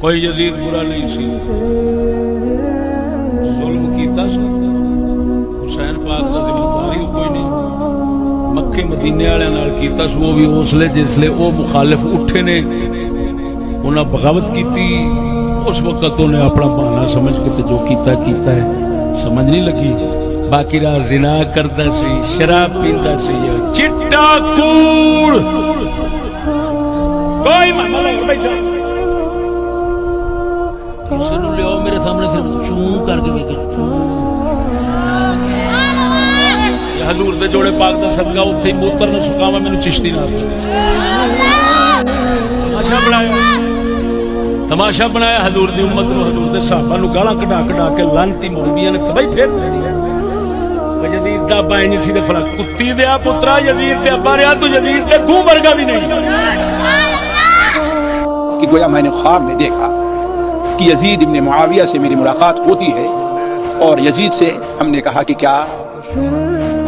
کوئی یزید برا نہیں سی، ظلم کیتا سی، حسین پاک کا ذمہ داری کوئی نہیں، مکے مدینے والے نال کیتا سی، وہ بھی اس لیے جسلے وہ مخالف اٹھے نے انہاں بغاوت کیتی، اس وقت انہیں اپنا بہانہ سمجھ کے جو کیتا ہے سمجھ نہیں لگی، باقی راہ زنا کردا سی، شراب پیندا سی، چٹا کوڑ کوئی معاملہ نہیں بیٹھا کسی نو لیاؤ میرے سامنے صرف چوں کر کے ویکھ حضور دے جوڑے پاک دا صدقہ اوتھے ہی موتر نو سکاواں مینوں چشتی نہ تماشا بنایا حضور دی امت نو، حضور دے صحابہ نو گالاں کڈا کے لعنتی مولویاں نے تباہی پھیر دتی۔ یزید دا ابا نہیں سی تے فرق کتی دیا پترا یزید دے ابا رہیا تو یزید دے گوں ورگا بھی نہیں۔ کہ گویا میں نے خواب میں دیکھا کہ یزید ابن معاویہ سے میری ملاقات ہوتی ہے اور یزید سے ہم نے کہا کہ کیا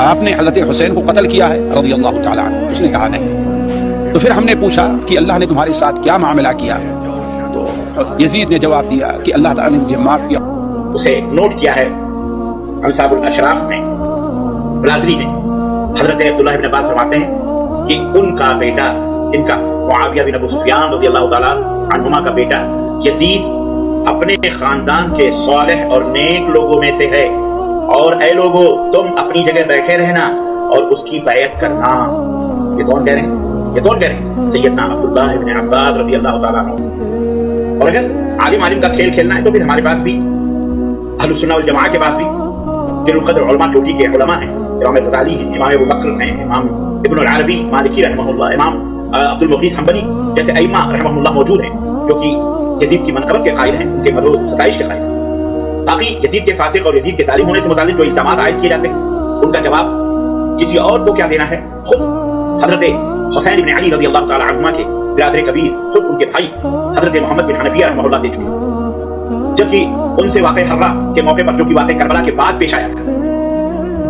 آپ نے حضرت حسین کو قتل کیا ہے رضی اللہ تعالیٰ عنہ؟ اس نے کہا نہیں۔ تو پھر ہم نے پوچھا کہ اللہ نے تمہارے ساتھ کیا معاملہ کیا؟ تو یزید نے جواب دیا کہ اللہ تعالیٰ نے مجھے معاف کیا۔ اسے نوٹ کیا ہے انصاب الاشراف میں، بلازری نے، حضرت عبداللہ ابن عباس فرماتے ہیں کہ ان کا بیٹا، ان کا معاویہ بن ابو سفیان رضی اللہ تعالیٰ عنہما کا بیٹا یزید اپنے خاندان کے صالح اور نیک لوگوں میں سے ہے، اور اے لوگو تم اپنی جگہ بیٹھے رہنا اور اس کی بیعت کرنا۔ یہ کون کہہ رہے ہیں؟ یہ کون کہہ رہے ہیں؟ سیدنا عبداللہ ابن عباس رضی اللہ تعالیٰ عنہ۔ اور اگر عالم کا کھیل کھیلنا ہے تو پھر ہمارے پاس بھی اہل السنہ والجماعہ کے پاس بھی جن القدر علماء چوٹی کے علماء ہیں، امام غزالی ہیں، امام ابو بکر ہیں، امام ابن العربی مالکی رحمہ اللہ، امام عبد المقیس حنبلی جیسے ائمہ رحمہ اللہ موجود ہیں جو کہ یزید کی منقبت کے قائل ہیں، ان کے مدح و ستائش کے قائل ہیں۔ باقی یزید کے فاسق اور یزید کے ظالم ہونے سے متعلق جو الزامات عائد کیے جاتے ہیں ان کا جواب کسی اور کو کیا دینا ہے؟ خود حضرت حسین بن علی رضی اللہ تعالی عنہما کے برادر کبیر، خود ان کے بھائی حضرت محمد بن حنفیہ رحمہ اللہ دے چکے، جبکہ ان سے واقع حرہ کے موقع پر جو کہ واقع کربلا کے بعد پیش آیا تھا،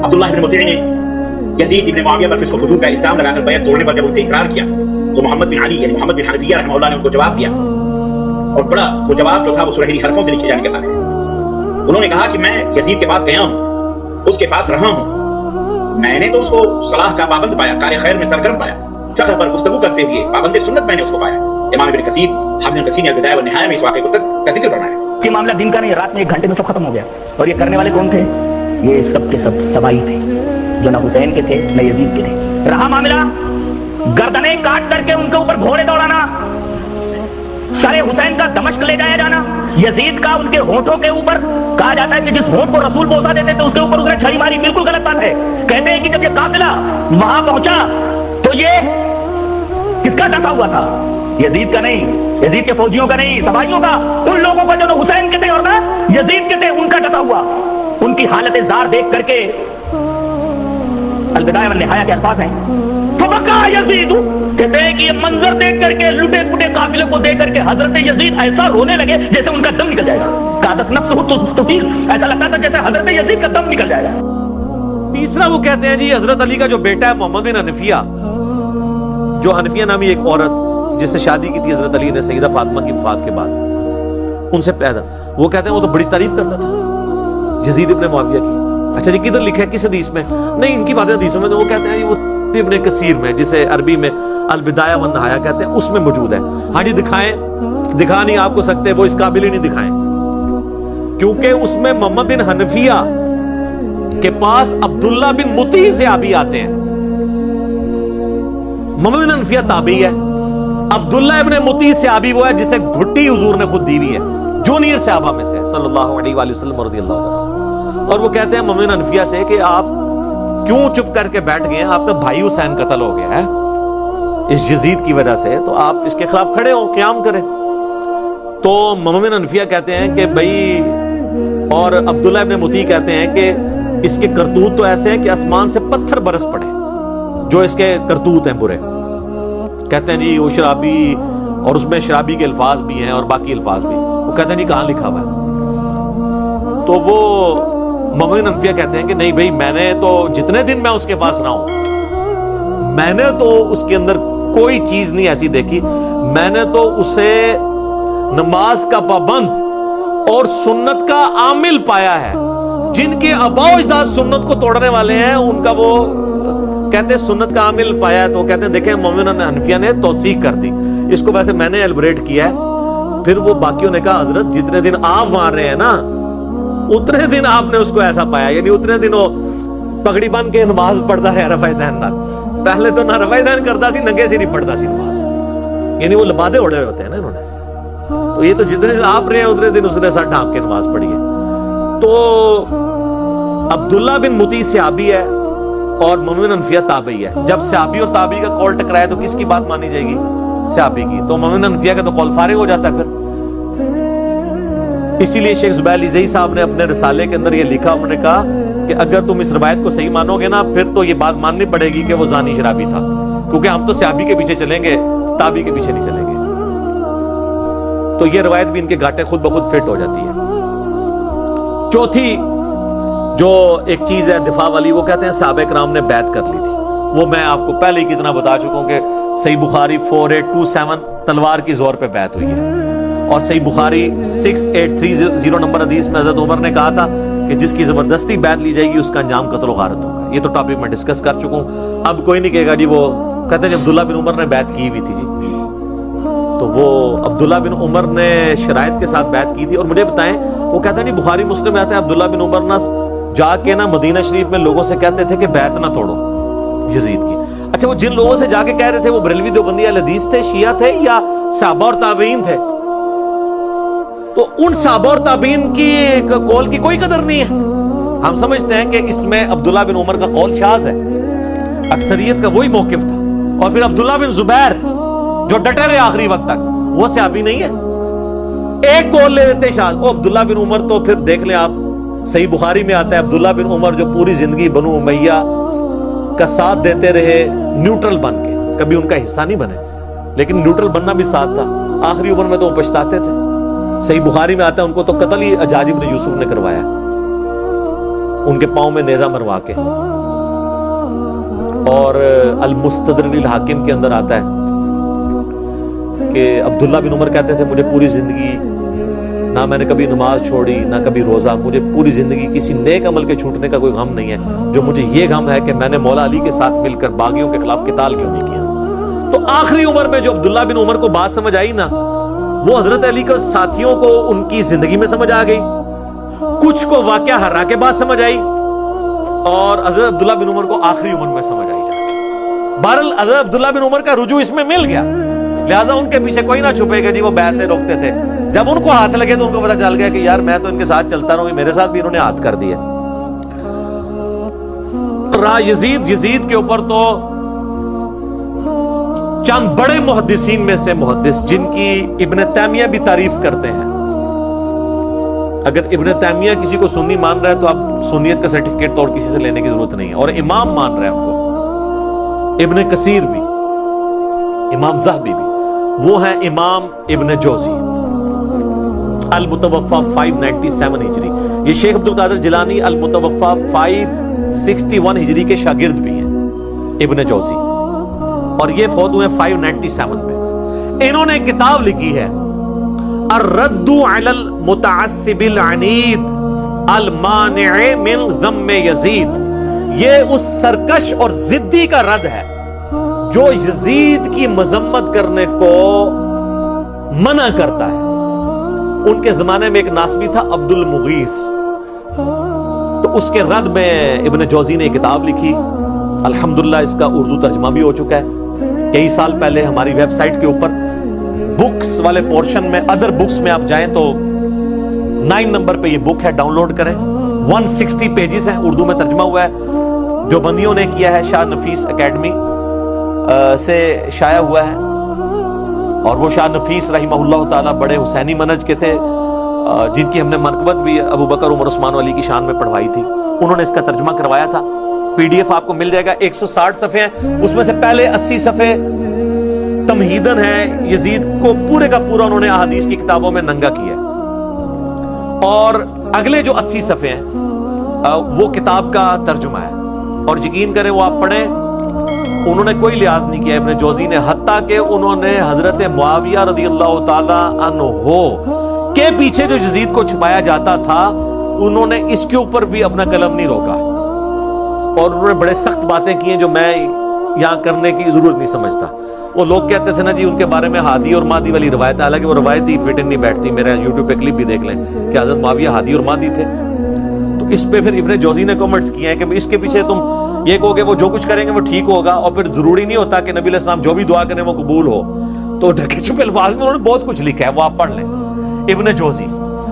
عبداللہ بن مطیع نے یزید بن معاویہ پر فسق و فجور کا الزام لگا کر بیعت توڑنے پر جب ان سے اصرار کیا تو محمد بن علی یعنی محمد بن حنفیہ رحمہ اللہ نے ان کو جواب دیا، اور بڑا وہ جواب جو تھا وہ سنہری حرفوں سے لکھے جانے کا تھا۔ انہوں نے کہا کہ میں یزید کے پاس گیا ہوں، اس کے پاس رہا ہوں، میں نے تو اس کو صلاح کا پابند پایا، کار خیر میں سرگرم پایا، فخر پر گفتگو کرتے ہوئے پابند سنت میں نے اس کو پایا۔ امام ابن کثیر حافظ ابن کثیر نے البدایہ والنہایہ میں اس واقعے کا ذکر کرنا ہے۔ یہ معاملہ دن کا نہیں، رات میں 1 گھنٹے میں سب ختم ہو گیا۔ اور یہ کرنے والے کون تھے؟ یہ سب کے سب سبائی تھے جو نہ حسین کے تھے نہ یزید کے تھے۔ رہا معاملہ گردنیں کاٹ کر کے ان کے اوپر گھوڑے دوڑانا، سارے حسین کا دمشق لے جایا جانا، یزید کا ان کے ہونٹوں کے اوپر کہا جاتا ہے کہ جس ہونٹ کو رسول بوسا دیتے تھے اس کے اوپر اس نے چھری ماری، بالکل غلط بات ہے۔ کہتے ہیں کہ جب یہ قافلہ وہاں پہنچا تو یہ کس کا ڈٹا ہوا تھا؟ یزید کا نہیں، یزید کے فوجیوں کا نہیں، سبائیوں کا، ان لوگوں کا جو نہ حسین کے تھے اور نہ یزید کے تھے، ان کا ڈٹا ہوا۔ ان کی حالت زار دیکھ کر کے البدایہ والنہایہ کے الفاظ ہیں، فبکا یزید، کہتے ہیں کہ یہ منظر دیکھ کر کے، لٹے پٹے قافلے کو دیکھ کر کے حضرت یزید ایسا رونے لگے جیسے ان کا دم نکل جائے گا۔ قادت نفسہ تطیر، ایسا لگتا تھا جیسے حضرت یزید کا دم نکل جائے گا۔ تیسرا وہ کہتے ہیں جی حضرت علی کا جو بیٹا ہے محمد بن حنفیہ، جو حنفیہ نامی ایک عورت جس سے شادی کی تھی حضرت علی نے سیدہ فاطمہ کی وفات کے بعد، ان سے پیدا، وہ کہتے ہیں وہ تو بڑی تعریف کرتا تھا یزید ابن معاویہ کی۔ اچھا جی کدھر لکھا ہے، کس حدیث میں؟ نہیں، ان کی باتیں حدیثوں میں، تو وہ کہتے ہیں وہ ابن کثیر میں، جسے عربی میں البدایہ والنہایہ کہتے ہیں، اس میں موجود ہے۔ ہاں جی دکھائیں، دکھا نہیں آپ کو سکتے، وہ اس قابل ہی نہیں دکھائیں، کیونکہ اس میں محمد بن حنفیہ کے پاس عبداللہ بن مطیع صحابی آتے ہیں۔ محمد بن حنفیہ تابعی ہے، عبداللہ ابن مطیع صحابی وہ ہے جسے گھٹی حضور نے خود دی ہوئی ہے، جونیئر صحابہ میں سے صلی اللہ علیہ وآلہ وسلم رضی اللہ تعالیٰ۔ اور وہ کہتے ہیں محمد بن حنفیہ سے کہ آپ کیوں چپ کر کے بیٹھ گئے ہیں؟ آپ کا بھائی حسین قتل ہو گیا ہے اس یزید کی وجہ سے، تو آپ اس کے خلاف کھڑے ہو، قیام کریں۔ تو محمد بن حنفیہ کہتے ہیں کہ بھائی، اور عبداللہ ابن مطیع کہتے ہیں کہ اس کے کرتوت تو ایسے ہیں کہ آسمان سے پتھر برس پڑے، جو اس کے کرتوت ہیں برے۔ کہتے ہیں جی وہ شرابی، اور اس میں شرابی کے الفاظ بھی ہیں اور باقی الفاظ بھی، وہ کہتے ہیں جی کہاں لکھا ہوا ہے؟ تو وہ محمد بن حنفیہ کہتے ہیں کہ نہیں بھائی، میں نے تو جتنے دن میں اس کے پاس رہا ہوں، میں نے تو اس کے اندر کوئی چیز نہیں ایسی دیکھی، میں نے تو اسے نماز کا پابند اور سنت کا عامل پایا ہے. جن کے آباء و اجداد سنت کو توڑنے والے ہیں ان کا وہ کہتے ہیں سنت کا عامل پایا ہے, تو کہتے ہیں دیکھیں مومن حنفیہ نے توثیق کر دی. اس کو ویسے میں نے ایلبریٹ کیا ہے. پھر وہ باقیوں نے کہا حضرت جتنے دن آپ وہاں رہے ہیں نا اتنے دن آپ نے اس کو ایسا پایا, یعنی اتنے دن وہ پگڑی باندھ کے نماز پڑھتا ہے رفع دین نال. پہلے تو نہ رفع دین کرتا سی, ننگے سر ہی پڑھتا سی نماز, یعنی وہ لبادے اڑے ہوئے ہوتے ہیں نا انہوں نے. تو یہ تو جتنے دن آپ رہے ہیں اتنے دن اس نے سر ڈھانپ کے نماز پڑھی ہے. تو عبداللہ بن مطیع صحابی ہے اور مومن حنفیہ تابعی ہے. جب صحابی اور تابعی کا قول ٹکرایا تو کس کی بات مانی جائے گی؟ صحابی کی. تو مومن حنفیہ کا تو قول فارغ ہو جاتا ہے پھر. اسی لیے شیخ زبیر علیزئی صاحب نے اپنے رسالے کے اندر یہ لکھا, انہوں نے کہا کہ اگر تم اس روایت کو صحیح مانو گے نا پھر تو یہ بات ماننی پڑے گی کہ وہ زانی شرابی تھا, کیونکہ ہم تو صحابی کے پیچھے چلیں گے, تابعی کے پیچھے نہیں چلیں گے. تو یہ روایت بھی ان کے گھاٹے خود بخود فٹ ہو جاتی ہے. چوتھی جو ایک چیز ہے دفاع والی, وہ کہتے ہیں صحابہ کرام نے بیعت کر لی تھی. وہ میں آپ کو پہلے ہی کتنا بتا چکا ہوں کہ صحیح بخاری 4827 تلوار کی زور پہ بیعت ہوئی ہے, اور صحیح بخاری 6830 نمبر حدیث میں حضرت عمر نے کہا تھا کہ جس کی زبردستی بیعت لی جائے گی اس کا انجام قتل و غارت ہوگا. یہ تو ٹاپک میں ڈسکس کر چکا ہوں. اب کوئی نہیں کہے گا جی وہ کہتے ہیں عبداللہ بن عمر نے بیعت کی ہوئی تھی جی, تو وہ عبداللہ بن عمر نے شرائط کے ساتھ بیعت کی تھی. اور مجھے بتائیں, وہ کہتے ہیں نہیں بخاری مسلم میں آتا ہے عبداللہ بن عمر نہ جا کے نا مدینہ شریف میں لوگوں سے کہتے تھے کہ بیعت نہ توڑو یزید کی. اچھا, وہ جن لوگوں سے جا کے کہہ رہے تھے وہ بریلوی دیوبندی اہل حدیث تھے, شیعہ تھے, یا صحابہ اور تابعین تھے؟ تو ان صحابہ اور تابعین کی قول کی کوئی قدر نہیں ہے. ہم سمجھتے ہیں کہ اس میں عبداللہ بن عمر کا قول شاذ ہے, اکثریت کا وہی موقف تھا. اور پھر عبداللہ بن زبیر جو ڈٹے رہے آخری وقت تک, وہ صحابی نہیں ہے, ایک قول لے دیتے شاذ. وہ عبداللہ بن عمر تو پھر دیکھ لیں آپ, صحیح بخاری میں آتا ہے عبداللہ بن عمر جو پوری زندگی بنو امیہ کا ساتھ دیتے رہے نیوٹرل بن کے, کبھی ان کا حصہ نہیں بنے, لیکن نیوٹرل بننا بھی ساتھ تھا. آخری عمر میں تو وہ پچھتاتے تھے. صحیح بخاری میں آتا ہے ان کو تو قتل ہی حجاج بن یوسف نے کروایا, ان کے پاؤں میں نیزہ مروا کے. اور المستدرک للحاکم کے اندر آتا ہے کہ عبداللہ بن عمر کہتے تھے مجھے پوری زندگی نہ میں نے کبھی نماز چھوڑی نہ کبھی روزہ, مجھے پوری زندگی کسی نیک عمل کے چھوٹنے کا کوئی غم نہیں ہے, جو مجھے یہ غم ہے کہ میں نے مولا علی کے ساتھ مل کر باغیوں کے خلاف قتال کیوں نہیں کیا. تو آخری عمر میں جو عبداللہ بن عمر کو بات سمجھ آئی نا, وہ حضرت علی کے ساتھیوں کو ان کی زندگی میں سمجھ آ گئی, کچھ کو واقعہ ہرا کے بعد سمجھ آئی, اور حضرت عبداللہ بن عمر کو آخری عمر میں سمجھ آئی جا کے. بہرحال حضرت عبداللہ بن عمر کا رجوع اس میں مل گیا, لہٰذا ان کے پیچھے کوئی نہ چھپے گا جی وہ بیعت سے روکتے تھے. جب ان کو ہاتھ لگے تو ان کو پتا چل گیا کہ یار میں تو ان کے ساتھ چلتا رہوں, میرے ساتھ بھی انہوں نے ہاتھ کر دیا. یزید کے اوپر تو چند بڑے محدثین میں سے محدث جن کی ابن تیمیہ بھی تعریف کرتے ہیں. اگر ابن تیمیہ کسی کو سنی مان رہا ہے تو اب سنیت کا سرٹیفکیٹ تو اور کسی سے لینے کی ضرورت نہیں ہے, اور امام مان رہا ہے ان کو, ابن کثیر بھی, امام زہبی بھی. وہ ہیں امام ابن جوزی المتوفا 597 ہجری. یہ شیخ عبد القادر جیلانی المتوفا 561 ہجری کے شاگرد بھی ہیں ابن جوزی, اور یہ فوت ہوئے 597 میں. انہوں نے کتاب لکھی ہے الرد علی المتعصب العنید المانع من ذم یزید. یہ اس سرکش اور ضدی کا رد ہے جو یزید کی مذمت کرنے کو منع کرتا ہے. ان کے زمانے میں ایک ناسبی تھا عبد المغیث, تو اس کے رد میں ابن جوزی نے کتاب لکھی. الحمدللہ اس کا اردو ترجمہ بھی ہو چکا ہے. کئی سال پہلے ہماری ویب سائٹ کے اوپر بکس والے پورشن میں ادر بکس میں آپ جائیں تو 9 نمبر پہ یہ بک ہے, ڈاؤن لوڈ کریں. 160 پیجز ہیں, اردو میں ترجمہ ہوا ہے, جو بندیوں نے کیا ہے, شاہ نفیس اکیڈمی سے شائع ہوا ہے. اور وہ شاہ نفیس رحمہ اللہ تعالیٰ بڑے حسینی منہج کے تھے, جن کی ہم نے منقبت بھی ابو بکر عمر عثمان علی کی شان میں پڑھوائی تھی. انہوں نے اس کا ترجمہ کروایا تھا. پی ڈی ایف آپ کو مل جائے گا, 160 صفحے ہیں. اس میں سے پہلے 80 صفحے تمہیدن ہے یزید کو پورے کا پورا انہوں نے احادیث کی کتابوں میں ننگا کیا ہے, اور اگلے جو 80 صفحے ہیں وہ کتاب کا ترجمہ ہے. اور یقین کریں وہ آپ پڑھیں انہوں نے کوئی لحاظ نہیں کیا ابن جوزی نے، حتیٰ کہ انہوں نے حضرت معاویہ رضی اللہ تعالی عنہ کے پیچھے جو یزید کو چھپایا جاتا تھا انہوں نے اس کے اوپر بھی اپنا قلم نہیں روکا، اور انہوں نے بڑے سخت باتیں کی ہیں جو میں یہاں کرنے کی ضرورت نہیں سمجھتا۔ وہ لوگ کہتے تھے نا جی ان کے بارے میں ہادی اور مادی والی روایت ہے، حالانکہ وہ روایت ہی فٹ نہیں بیٹھتی، میرے یوٹیوب پہ کلپ بھی دیکھ لیں کہ حضرت معاویہ ہادی اور مادی تھے۔ تو اس پہ پھر ابن جوزی نے کمنٹس کیے ہیں کہ اس کے پیچھے تم یہ کہو گے وہ جو کچھ کریں گے وہ ٹھیک ہوگا، اور پھر ضروری نہیں ہوتا کہ نبی علیہ السلام جو بھی دعا کریں وہ قبول ہو۔ تو ڈھکے چھپے الفاظ میں انہوں نے بہت کچھ لکھا ہے، وہ آپ پڑھ لیں ابن جوزی۔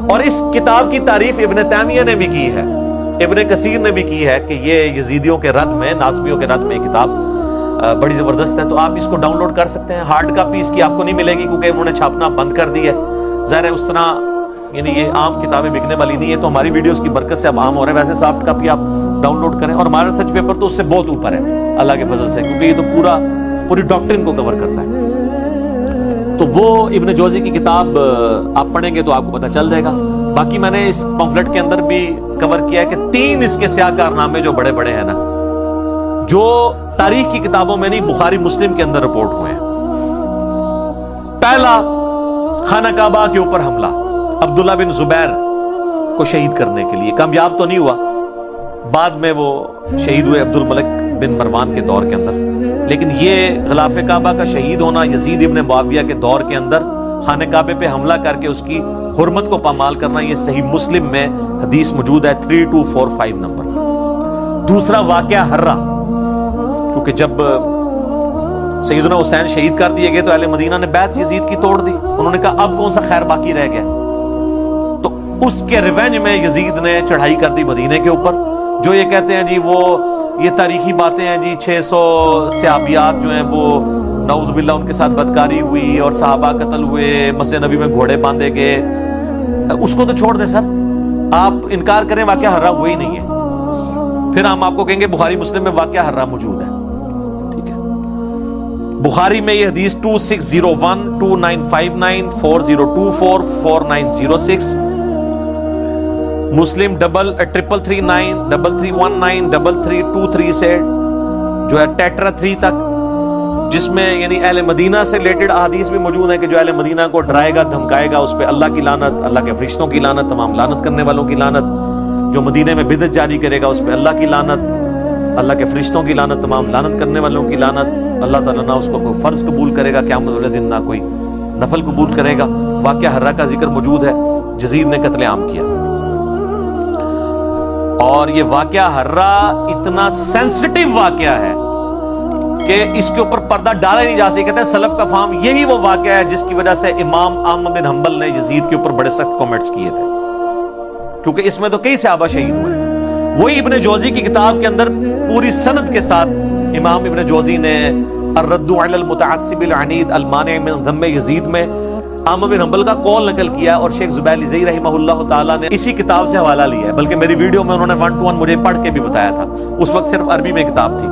اور اس کتاب کی تعریف ابن تیمیہ نے بھی کی ہے، ابن کثیر نے بھی کی ہے کہ یہ یزیدیوں کے رد میں، ناصبیوں کے رد میں یہ کتاب بڑی زبردست ہے۔ تو آپ اس کو ڈاؤن لوڈ کر سکتے ہیں، ہارڈ کاپی اس کی آپ کو نہیں ملے گی کیونکہ انہوں نے چھاپنا بند کر دی ہے۔ ظاہر ہے اس طرح یعنی یہ عام کتابیں بکنے والی نہیں ہے، تو ہماری ویڈیوز کی برکت سے اب عام ہو رہا ہے۔ ویسے سافٹ کاپی آپ ڈاؤن لوڈ کریں، اور ہمارا سچ پیپر تو اس سے بہت اوپر ہے اللہ کے فضل سے، کیونکہ یہ تو پوری ڈاکٹرن کو کور کرتا ہے۔ تو وہ ابن جوزی کی کتاب آپ پڑھیں گے تو آپ کو پتہ چل جائے گا۔ باقی میں نے اس پمفلٹ کے اندر بھی کور کیا ہے کہ 3 اس کے سیاہ کارنامے جو بڑے بڑے ہیں نا، جو تاریخ کی کتابوں میں نہیں بخاری مسلم کے اندر رپورٹ ہوئے ہیں۔ پہلا، خانہ کعبہ کے اوپر حملہ عبداللہ بن زبیر کو شہید کرنے کے لیے، کامیاب تو نہیں ہوا، بعد میں وہ شہید ہوئے عبد الملک بن مروان کے دور کے اندر، لیکن یہ غلاف کعبہ کا شہید ہونا، یزید ابن معاویہ کے دور کے اندر خانہ کعبے پہ حملہ کر کے اس کی حرمت کو پامال کرنا، یہ صحیح مسلم میں حدیث موجود ہے 3245 نمبر۔ دوسرا واقعہ ہرہ، کیونکہ جب سیدنا حسین شہید کر دیے گئے تو اہل مدینہ نے بیعت یزید کی توڑ دی، انہوں نے کہا اب کون سا خیر باقی رہ گیا، تو اس کے ریونج میں یزید نے چڑھائی کر دی مدینے کے اوپر۔ جو یہ کہتے ہیں جی وہ یہ تاریخی باتیں ہیں جی 600 صحابیات جو ہیں وہ نعوذ باللہ ان کے ساتھ بدکاری ہوئی اور صحابہ قتل ہوئے، مسجد نبی میں گھوڑے باندھے گئے، اس کو تو چھوڑ دیں سر، آپ انکار کریں واقعہ ہرہ ہوا ہی نہیں ہے، پھر ہم آپ کو کہیں گے بخاری مسلم میں واقعہ ہرہ موجود ہے، ٹھیک ہے۔ بخاری میں یہ حدیث 2601 2959 4024 4906، مسلم 3339 3319 3323 سے جو ہے ٹیٹرا 3 تک، جس میں یعنی اہل مدینہ سے ریلیٹڈ احادیث بھی موجود ہیں کہ جو اہل مدینہ کو ڈرائے گا دھمکائے گا اس پہ اللہ کی لعنت، اللہ کے فرشتوں کی لعنت، تمام لعنت کرنے والوں کی لعنت، جو مدینے میں بدعت جاری کرے گا اس پہ اللہ کی لعنت، اللہ کے فرشتوں کی لعنت، تمام لعنت کرنے والوں کی لعنت، اللہ تعالیٰ نہ اس کو کوئی فرض قبول کرے گا قیامت والے دن، نہ کوئی نفل قبول کرے گا۔ واقعہ ہرہ کا ذکر موجود ہے، یزید نے قتل عام کیا، اور یہ واقعہ ہرہ اتنا سینسٹیو واقعہ ہے کہ اس کے اوپر پردہ ڈالا نہیں جا سکتا۔ کہتے ہیں سلف کا فہم یہی وہ واقعہ ہے جس کی وجہ سے امام احمد بن حنبل نے یزید کے اوپر بڑے سخت کمنٹس کیے تھے، کیونکہ اس میں تو کئی صحابہ شہید ہوئے ہیں۔ وہی ابن جوزی کی کتاب کے اندر پوری سند کے ساتھ امام ابن جوزی نے الرد علی المتعصب العنید المانع من ذم یزید میں احمد بن حنبل کا قول نقل کیا، اور شیخ زبیر زئی رحمہ اللہ تعالیٰ نے اسی کتاب سے حوالہ لیا ہے، بلکہ میری ویڈیو میں انہوں نے 1 to 1 مجھے پڑھ کے بھی بتایا تھا، اس وقت صرف عربی میں کتاب تھی۔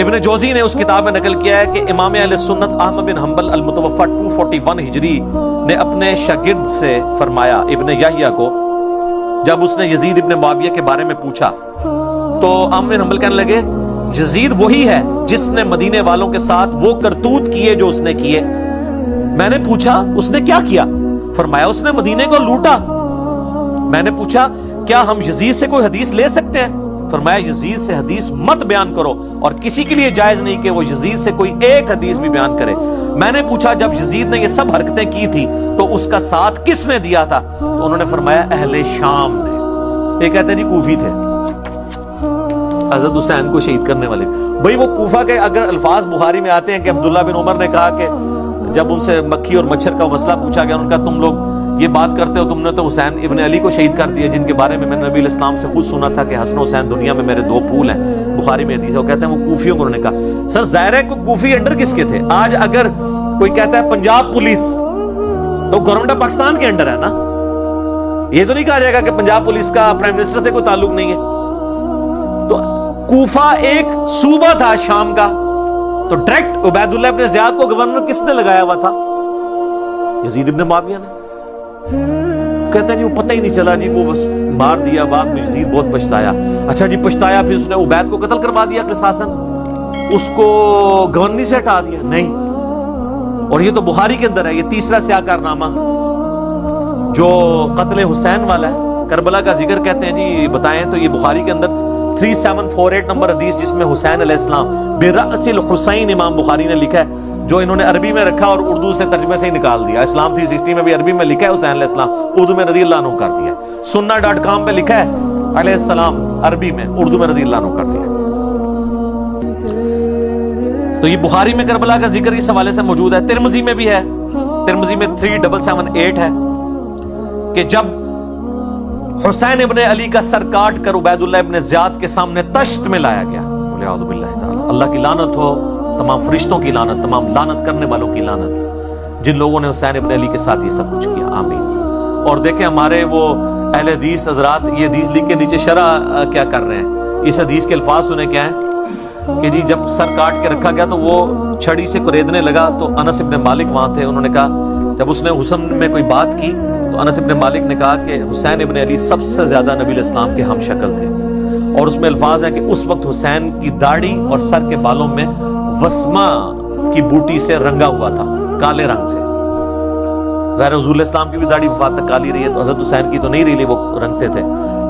ابن جوزی نے اس کتاب میں نقل کیا ہے کہ امام اہل سنت احمد بن حنبل المتوفی 241 ہجری نے اپنے شاگرد سے فرمایا، ابن یحییٰ کو، جب اس نے یزید ابن معاویہ کے بارے میں پوچھا تو احمد بن حنبل کہنے لگے یزید وہی ہے جس نے مدینے والوں کے ساتھ وہ کرتوت کیے جو اس نے کیے۔ میں نے پوچھا اس نے کیا کیا؟ فرمایا اس نے مدینے کو لوٹا۔ میں نے پوچھا کیا ہم یزید سے کوئی حدیث لے سکتے ہیں؟ فرمایا یزید سے حدیث مت بیان کرو، اور کسی کے لیے جائز نہیں کہ وہ یزید سے کوئی ایک حدیث بھی بیان کرے۔ میں نے پوچھا جب یزید نے یہ سب حرکتیں کی تھی تو اس کا ساتھ کس نے دیا تھا؟ تو انہوں نے فرمایا اہل شام نے۔ یہ کہتے ہیں جی کوفی تھے، حضرت حسین کو شہید کرنے والے۔ بھئی وہ کوفہ کے اگر الفاظ بخاری میں آتے ہیں کہ عبداللہ بن عمر نے کہا کہ جب ان سے مکھی اور مچھر کا مسئلہ پوچھا گیا، انہوں نے کہا تم لوگ یہ بات کرتے ہو، تم نے تو حسین ابن علی کو شہید کر دیا، جن کے بارے میں نے نبی علیہ السلام سے خود سنا تھا کہ حسن و حسین دنیا میں میرے 2 پھول ہیں، بخاری میں حدیث ہے۔ وہ کہتے ہیں وہ کوفیوں کو، انہوں نے کہا سر ظاہر ہے کہ کوفی انڈر کس کے تھے؟ آج اگر کوئی کہتا ہے پنجاب پولیس تو گورنمنٹ آف پاکستان کے انڈر ہے نا، یہ تو نہیں کہا جائے گا کہ پنجاب پولیس کا پرائم منسٹر سے کوئی تعلق نہیں ہے۔ تو کوفہ ایک صوبہ تھا شام کا، تو ڈائریکٹ عبید اللہ ابن زیاد کو گورنر کس نے لگایا ہوا تھا؟ یزید ابن معاویہ نے۔ کہتے ہیں جی وہ پتہ ہی نہیں چلا جی، وہ بس مار دیا، بعد میں یزید بہت پچھتایا۔ اچھا جی پچھتایا، پھر اس نے عبید کو قتل کروا دیا قصاصاً۔ اس کو گورنی سے ہٹا دیا؟ نہیں. اور یہ تو بخاری کے اندر ہے. یہ تیسرا سیاہ کارنامہ جو قتل حسین والا ہے، کربلا کا ذکر کہتے ہیں جی بتائیں تو یہ بخاری کے اندر 3748 نمبر حدیث جس میں حسین علیہ السلام برأس الحسین امام بخاری نے لکھا ہے، جو انہوں نے عربی میں رکھا اور اردو سے ترجمے سے ہی نکال دیا. اسلام 360 میں بھی عربی میں لکھا ہے حسین علیہ السلام، اردو میں رضی اللہ عنہ کر دیا. سننا.com پہ لکھا ہے علیہ السلام عربی میں، اردو میں رضی اللہ عنہ کر دیا. تو یہ بخاری میں کربلا کا ذکر اس حوالے سے موجود ہے. ترمذی میں بھی ہے، ترمذی میں 3778 ہے کہ جب حسین ابن علی کا سر کاٹ کر عبید اللہ ابن زیاد کے سامنے تشت میں لایا گیا، اعوذ باللہ تعالی، اللہ کی لعنت ہو، تمام فرشتوں کی لعنت، تمام لعنت کرنے والوں کی لعنت، جن لوگوں نے حسین ابن علی کے ساتھ یہ سب کچھ کیا، آمین. اور دیکھیں ہمارے وہ اہل حدیث حضرات یہ حدیث لکھ کے نیچے شرح کیا کر رہے ہیں. اس حدیث کے الفاظ سنیں کیا ہیں کہ جی جب سر کاٹ کے رکھا گیا تو وہ چھڑی سے کوریدنے لگا، تو انس ابن مالک وہاں تھے. انہوں نے کہا جب اس نے حسن میں کوئی بات کی تو انس ابن مالک نے کہا کہ حسین ابن علی سب سے زیادہ نبی علیہ السلام کے ہم شکل تھے. اور اس میں الفاظ ہیں کہ اس وقت حسین کی داڑھی اور سر کے بالوں میں وسما کی بوٹی سے رنگا ہوا تھا، کالے رنگ سے. ظاہر حضور علیہ السلام کی بھی داڑھی وفات تک کالی رہی ہے، تو حضرت حسین کی تو نہیں رہی، وہ رنگتے تھے.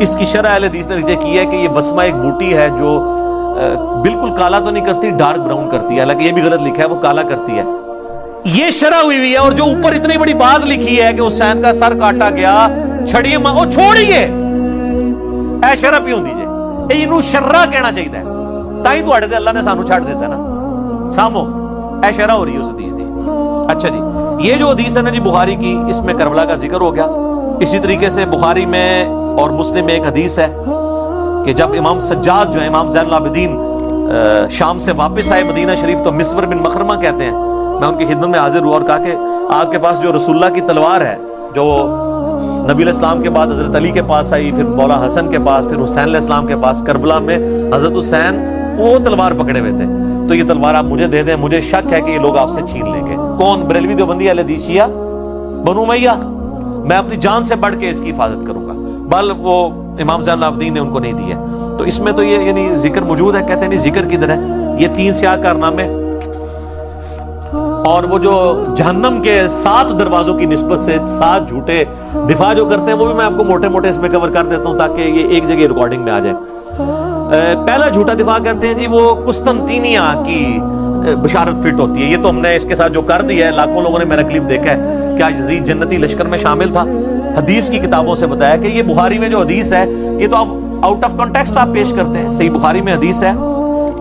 اس کی شرح اہل حدیث نے نیچے کی ہے کہ یہ وسما ایک بوٹی ہے جو بالکل کالا تو نہیں کرتی، ڈارک براؤن کرتی ہے. حالانکہ یہ بھی غلط لکھا ہے، وہ کالا کرتی ہے. یہ شرح ہوئی ہے. اور جو اوپر اتنی بڑی بات لکھی ہے کہ حسین کا سر کاٹا گیا چھڑیے وہ چھوڑیے اے شرح پیوں دیجئے، اینو شرح کہنا چاہیے تائی تو تے اللہ نے سانو چھڑ دیتا ہے نا. سامو اے شرح ہو رہی ہے اس حدیث دی. اچھا جی، یہ جو حدیث ہے نا جی بخاری کی، اس میں کربلا کا ذکر ہو گیا. اسی طریقے سے بخاری میں اور مسلم میں ایک حدیث ہے کہ جب امام سجاد جو ہے، امام زین العابدین شام سے واپس آئے مدینہ شریف، تو مسور بن مخرمہ کہتے ہیں میں ان کی خدمت میں حاضر ہوا اور کہا کہ آپ کے پاس جو رسول اللہ کی تلوار ہے جو نبی علیہ السلام کے بعد حضرت علی کے پاس آئی، پھر مولا حسن کے پاس، پھر حسین علیہ السلام کے پاس، کربلا میں حضرت حسین وہ تلوار پکڑے ہوئے تھے، تو یہ تلوار آپ مجھے دے دیں، مجھے شک ہے کہ یہ لوگ آپ سے چھین لیں گے. کون؟ بریلوی دیوبندی اہل حدیث شیعہ بنو امیہ. میں اپنی جان سے بڑھ کے اس کی حفاظت کروں گا. بل وہ امام زین العابدین نے ان کو نہیں دی ہے. تو اس میں تو یہ یعنی ذکر موجود ہے. کہتے ہیں نہیں ذکر کدھر ہے؟ یہ 3 سیاہ کارنامے اور وہ جو جہنم کے 7 دروازوں کی نسبت سے 7 جھوٹے دفاع جو کرتے ہیں، وہ بھی میں آپ کو موٹے موٹے اس میں کور کر دیتا ہوں تاکہ یہ ایک جگہ ریکارڈنگ میں آ جائے. پہلا جھوٹا دفاع کرتے ہیں جی وہ قسطنطینیہ کی بشارت فٹ ہوتی ہے. یہ تو ہم نے اس کے ساتھ جو کر دیا ہے، لاکھوں لوگوں نے میرا کلپ دیکھا ہے، کیا یزید جنتی لشکر میں شامل تھا. حدیث کی کتابوں سے بتایا کہ یہ بخاری میں جو حدیث ہے یہ تو آپ آؤٹ آف کانٹیکسٹ آپ پیش کرتے ہیں. صحیح بخاری میں حدیث ہے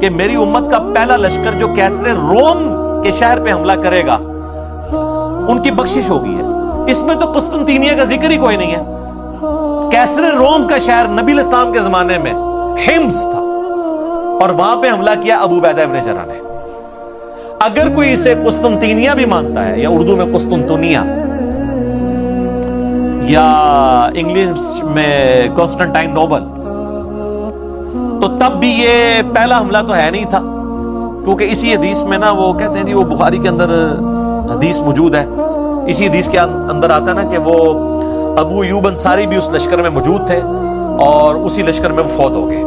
کہ میری امت کا پہلا لشکر جو کیسر روم کے شہر پہ حملہ کرے گا ان کی بخشش ہوگی ہے. اس میں تو قسطنطینیہ کا ذکر ہی کوئی نہیں ہے. کیسر روم کا شہر نبی علیہ السلام کے زمانے میں حمص تھا اور وہاں پہ حملہ کیا ابو عبیدہ ابن جراح نے. اگر کوئی اسے قسطنطینیہ بھی مانتا ہے یا اردو میں قسطنطنیہ یا انگلش میں کانسٹنٹائن نوبل، تو تب بھی یہ پہلا حملہ تو ہے نہیں تھا، کیونکہ اسی حدیث میں نا وہ کہتے ہیں جی وہ بخاری کے اندر حدیث موجود ہے. اسی حدیث کے اندر آتا ہے نا کہ وہ ابو ایوب انصاری بھی اس لشکر میں موجود تھے اور اسی لشکر میں وہ فوت ہو گئے.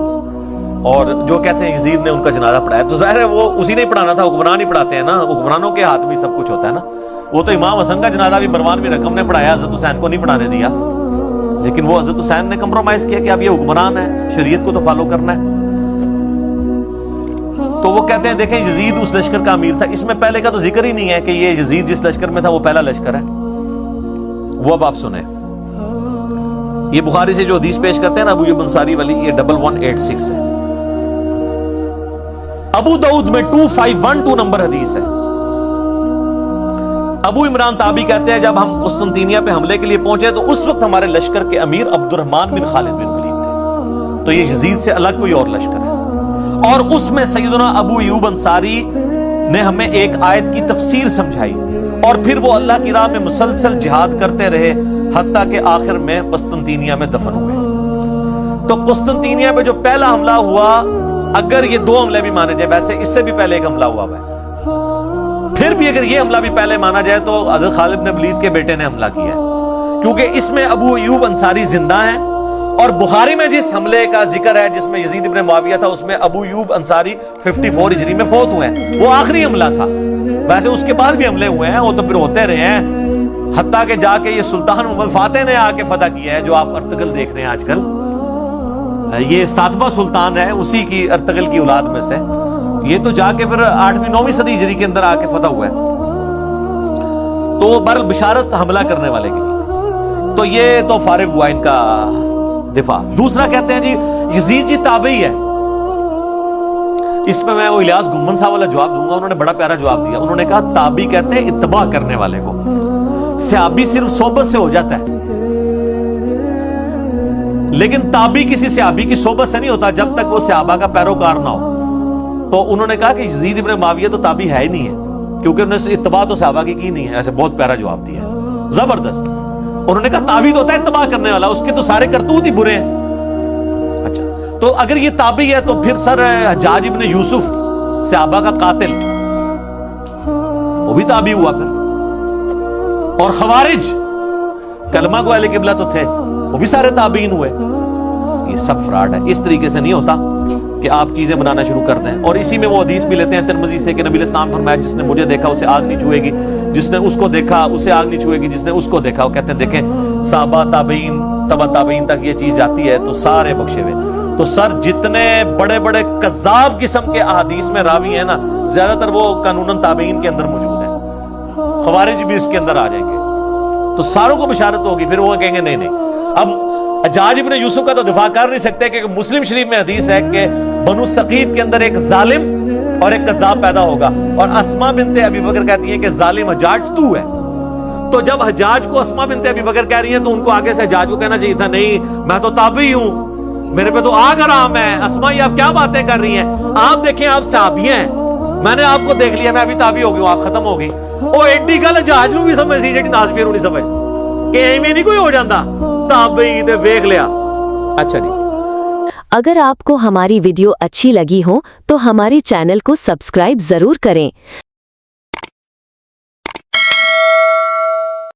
اور جو کہتے ہیں یزید نے ان کا جنازہ پڑھایا، تو ظاہر ہے وہ اسی نے پڑھانا تھا، حکمران ہی پڑھاتے ہیں نا، حکمرانوں کے ہاتھ میں سب کچھ ہوتا ہے نا. وہ تو امام حسن کا جنازہ بھی مروان بن رقم نے پڑھایا، حضرت حسین کو نہیں پڑھانے دیا. لیکن وہ حضرت حسین نے کمپرومائز کیا کہ اب یہ حکمران ہے، شریعت کو تو فالو کرنا ہے. تو وہ کہتے ہیں دیکھیں یزید اس لشکر کا امیر تھا. اس میں پہلے کا تو ذکر ہی نہیں ہے کہ یہ یزید جس لشکر میں تھا وہ پہلا لشکر ہے. وہ اب آپ سنیں، یہ بخاری سے جو حدیث پیش کرتے ہیں نا ابو ایوب انصاری والی، یہ 1186 ہے. ابو داؤد میں 2512 نمبر حدیث ہے. ابو عمران تابعی کہتے ہیں جب ہم قسطنطینیہ پہ حملے کے لیے پہنچے تو اس وقت ہمارے لشکر کے امیر عبد الرحمن بن خالد بن ولید تھے. تو یہ یزید سے الگ کوئی اور لشکر ہے. اور اس میں سیدنا ابو ایوب انصاری نے ہمیں ایک آیت کی تفسیر سمجھائی اور پھر وہ اللہ کی راہ میں مسلسل جہاد کرتے رہے حتیٰ کہ آخر میں قسطنطینیہ میں دفن ہوئے. تو قسطنطینیہ پہ جو پہلا حملہ ہوا، اگر یہ 2 حملے بھی مانے جائے، ویسے اس سے بھی پہلے ایک حملہ ہوا ہے، پھر بھی اگر یہ حملہ بھی پہلے مانا جائے تو حضرت خالد بن ولید کے بیٹے نے حملہ کیا ہے، کیونکہ اس میں ابو ایوب انصاری زندہ ہیں اور بخاری میں جس حملے کا ذکر ہے جس میں یزید ابن معاویہ تھا، اس میں ابو ایوب انصاری 54 ہجری میں فوت ہوئے ہیں، وہ آخری حملہ تھا۔ ویسے اس کے بعد بھی حملے ہوئے ہیں، وہ تو پھر ہوتے رہے ہیں، حتیٰ کہ جا کے یہ سلطان محمد فاتح نے آ کے فتح کیا ہے، جو آپ ارطغرل دیکھ رہے ہیں آج کل، یہ 7واں سلطان ہے، اسی کی ارطغرل کی اولاد میں سے، یہ تو جا کے پھر 8ویں 9ویں صدی ہجری کے اندر آ کے فتح ہوا ہے۔ تو بہرحال بشارت حملہ کرنے والے کے لیے تھی۔ تو یہ تو فارغ ہوا ان کا دفاع۔ دوسرا کہتے ہیں جی یزید جی تابعی ہے، اس میں وہ الیاس گمن صاحب والا جواب دوں گا، انہوں نے بڑا پیارا جواب دیا۔ انہوں نے کہا تابعی کہتے ہیں اتباع کرنے والے کو، صحابی صرف صحبت سے ہو جاتا ہے، لیکن تابعی کسی صحابی کی صحبت سے نہیں ہوتا جب تک وہ صحابہ کا پیروکار نہ ہو۔ تو انہوں نے کہا کہ یزید ابن معاویہ تو تابعی ہے ہی نہیں ہے، کیونکہ انہوں نے اتباع تو صحابہ کی نہیں ہے۔ ایسے بہت پیارا جواب دیا ہے، زبردست۔ انہوں نے کہا تابعی تو ہوتا ہے اتباع کرنے والا، اس کے تو سارے کرتوت ہی برے ہیں۔ اچھا، تو اگر یہ تابعی ہے تو پھر سر حجاج ابن یوسف صحابہ کا قاتل، وہ بھی تابعی ہوا پھر۔ اور خوارج کلمہ گو اہل قبلہ تو تھے، وہ بھی سارے تابعین ہوئے۔ یہ سب فراڈ ہے، اس طریقے سے نہیں ہوتا کہ آپ چیزیں بنانا شروع کر دیں۔ اور اسی میں وہ حدیث بھی لیتے ہیں ترمذی سے کہ نبی علیہ السلام فرمایا جس نے مجھے دیکھا اسے آگ نہیں چھوئے گی، جس نے اس کو دیکھا اسے آگ نہیں چھوئے گی، جس نے اس کو دیکھا۔ وہ کہتے ہیں دیکھیں صحابہ تابعین تبع تابعین تک یہ چیز جاتی ہے تو سارے بخشے ہوئے۔ تو سر جتنے بڑے بڑے کذاب قسم کے احادیث میں راوی ہیں نا، زیادہ تر وہ قانوناً تابعین کے اندر موجود ہیں، خوارج بھی اس کے اندر آ جائیں گے، تو ساروں کو بشارت ہوگی۔ پھر وہ کہیں گے نہیں نہیں۔ اب حجاج ابن یوسف کا تو دفاع کر نہیں سکتے، کیونکہ مسلم شریف میں حدیث ہے کہ بنو ثقیف کے اندر ایک ظالم اور ایک کذاب پیدا ہوگا، اور اسماء بنت ابی بکر کہتی ہیں کہ ظالم حجاج تو ہے۔ تو جب حجاج کو اسماء بنت ابی بکر کہہ رہی ہیں تو ان کو آگے سے حجاج کو کہنا چاہیے تھا نہیں میں تو تابعی ہوں، میرے پہ تو آگ حرام ہے، اسماء یہ آپ کیا باتیں کر رہی ہیں، آپ دیکھیں آپ صحابی ہیں، میں نے آپ کو دیکھ لیا، میں ابھی تابعی ہو گئی ہوں، آپ ختم ہو گئی۔ وہ ایڈی گل حجاج نو بھی سمجھ سی جیڑی ناسبی نو نہیں سمجھ، کہ ایویں نہیں کوئی ہو جاتا تابعی تے ویکھ لیا۔ اچھا جی، اگر آپ کو ہماری ویڈیو اچھی لگی ہو تو ہمارے چینل کو سبسکرائب ضرور کریں۔